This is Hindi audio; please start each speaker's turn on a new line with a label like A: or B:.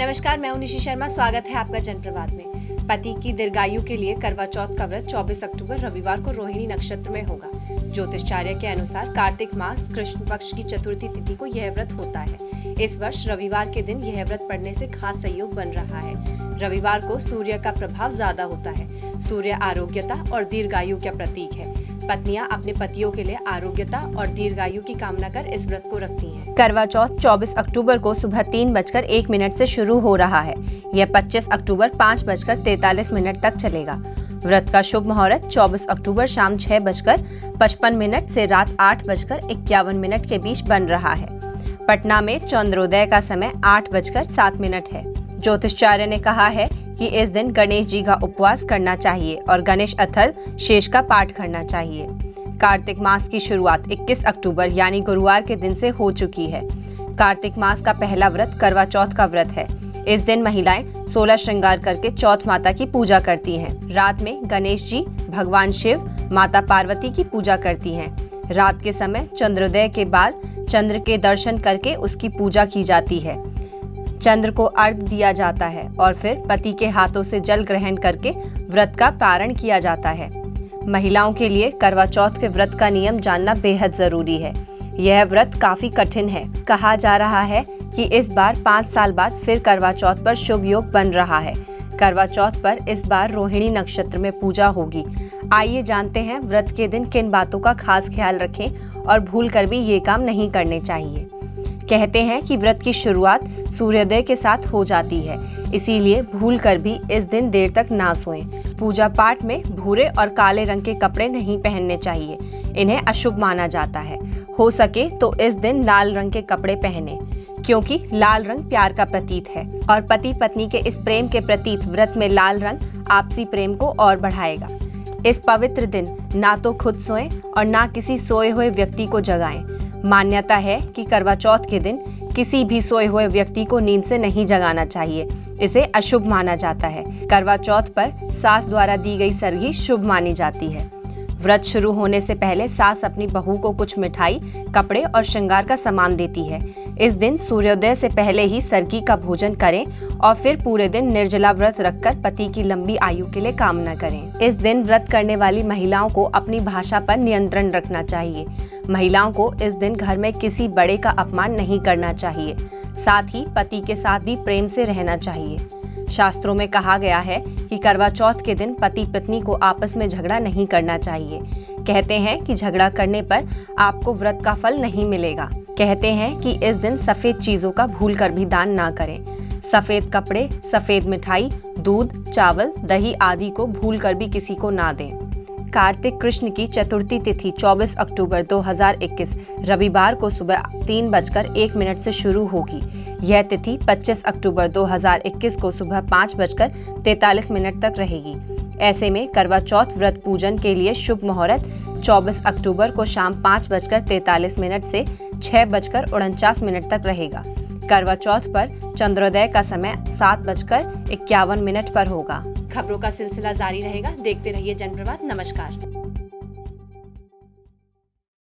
A: नमस्कार, मैं हूं निशी शर्मा। स्वागत है आपका जनप्रवाद में। पति की दीर्घायु के लिए करवा चौथ का व्रत 24 अक्टूबर रविवार को रोहिणी नक्षत्र में होगा। ज्योतिषाचार्य के अनुसार कार्तिक मास कृष्ण पक्ष की चतुर्थी तिथि को यह व्रत होता है। इस वर्ष रविवार के दिन यह व्रत पड़ने से खास संयोग बन रहा है। रविवार को सूर्य का प्रभाव ज्यादा होता है। सूर्य आरोग्यता और दीर्घायु का प्रतीक है। पत्नियां अपने पतियों के लिए आरोग्यता और दीर्घायु की कामना कर इस व्रत को रखती हैं।
B: करवा चौथ 24 अक्टूबर को सुबह 3:01 से शुरू हो रहा है। यह 25 अक्टूबर 5:43 तक चलेगा। व्रत का शुभ मुहूर्त 24 अक्टूबर शाम 6:55 से रात 8:51 के बीच बन रहा है। पटना में चंद्रोदय का समय 8:07 है। ज्योतिषाचार्य ने कहा है कि इस दिन गणेश जी का उपवास करना चाहिए और गणेश अथर्व शेष का पाठ करना चाहिए। कार्तिक मास की शुरुआत 21 अक्टूबर यानी गुरुवार के दिन से हो चुकी है। कार्तिक मास का पहला व्रत करवा चौथ का व्रत है। इस दिन महिलाएं 16 श्रृंगार करके चौथ माता की पूजा करती हैं। रात में गणेश जी, भगवान शिव, माता पार्वती की पूजा करती हैं। रात के समय चंद्रोदय के बाद चंद्र के दर्शन करके उसकी पूजा की जाती है। चंद्र को अर्घ्य दिया जाता है और फिर पति के हाथों से जल ग्रहण करके व्रत का पारण किया जाता है। महिलाओं के लिए करवा चौथ के व्रत का नियम जानना बेहद जरूरी है। यह व्रत काफी कठिन है। कहा जा रहा है कि इस बार 5 साल बाद फिर करवा चौथ पर शुभ योग बन रहा है। करवा चौथ पर इस बार रोहिणी नक्षत्र में पूजा होगी। आइए जानते हैं व्रत के दिन किन बातों का खास ख्याल रखें और भूल कर भी ये काम नहीं करने चाहिए। कहते हैं कि व्रत की शुरुआत सूर्योदय के साथ हो जाती है, इसीलिए भूल कर भी इस दिन देर तक ना सोएं। पूजा पाठ में भूरे और काले रंग के कपड़े नहीं पहनने चाहिए, इन्हें अशुभ माना जाता है। हो सके तो इस दिन लाल रंग के कपड़े पहने, क्योंकि लाल रंग प्यार का प्रतीक है और पति पत्नी के इस प्रेम के प्रतीक व्रत में लाल रंग आपसी प्रेम को और बढ़ाएगा। इस पवित्र दिन ना तो खुद सोएं और ना किसी सोए हुए व्यक्ति को जगाएं। मान्यता है कि करवा चौथ के दिन किसी भी सोए हुए व्यक्ति को नींद से नहीं जगाना चाहिए, इसे अशुभ माना जाता है। करवा चौथ पर सास द्वारा दी गई सरगी शुभ मानी जाती है। व्रत शुरू होने से पहले सास अपनी बहू को कुछ मिठाई, कपड़े और श्रृंगार का सामान देती है। इस दिन सूर्योदय से पहले ही सरगी का भोजन करें और फिर पूरे दिन निर्जला व्रत रखकर पति की लंबी आयु के लिए कामना करें। इस दिन व्रत करने वाली महिलाओं को अपनी भाषा पर नियंत्रण रखना चाहिए। महिलाओं को इस दिन घर में किसी बड़े का अपमान नहीं करना चाहिए। साथ ही पति के साथ भी प्रेम से रहना चाहिए। शास्त्रों में कहा गया है कि करवा चौथ के दिन पति पत्नी को आपस में झगड़ा नहीं करना चाहिए। कहते हैं कि झगड़ा करने पर आपको व्रत का फल नहीं मिलेगा। कहते हैं कि इस दिन सफेद चीजों का भूल कर भी दान ना करें। सफेद कपड़े, सफेद मिठाई, दूध, चावल, दही आदि को भूल कर भी किसी को ना दें। कार्तिक कृष्ण की चतुर्थी तिथि 24 अक्टूबर 2021 रविवार को सुबह 3:01 से शुरू होगी। यह तिथि 25 अक्टूबर 2021 को सुबह 5:43 तक रहेगी। ऐसे में करवा चौथ व्रत पूजन के लिए शुभ मुहूर्त 24 अक्टूबर को शाम 5:43 से 6:49 तक रहेगा। करवा चौथ पर चंद्रोदय का समय 7:51 पर होगा।
A: खबरों का सिलसिला जारी रहेगा। देखते रहिए जनप्रवाद। नमस्कार।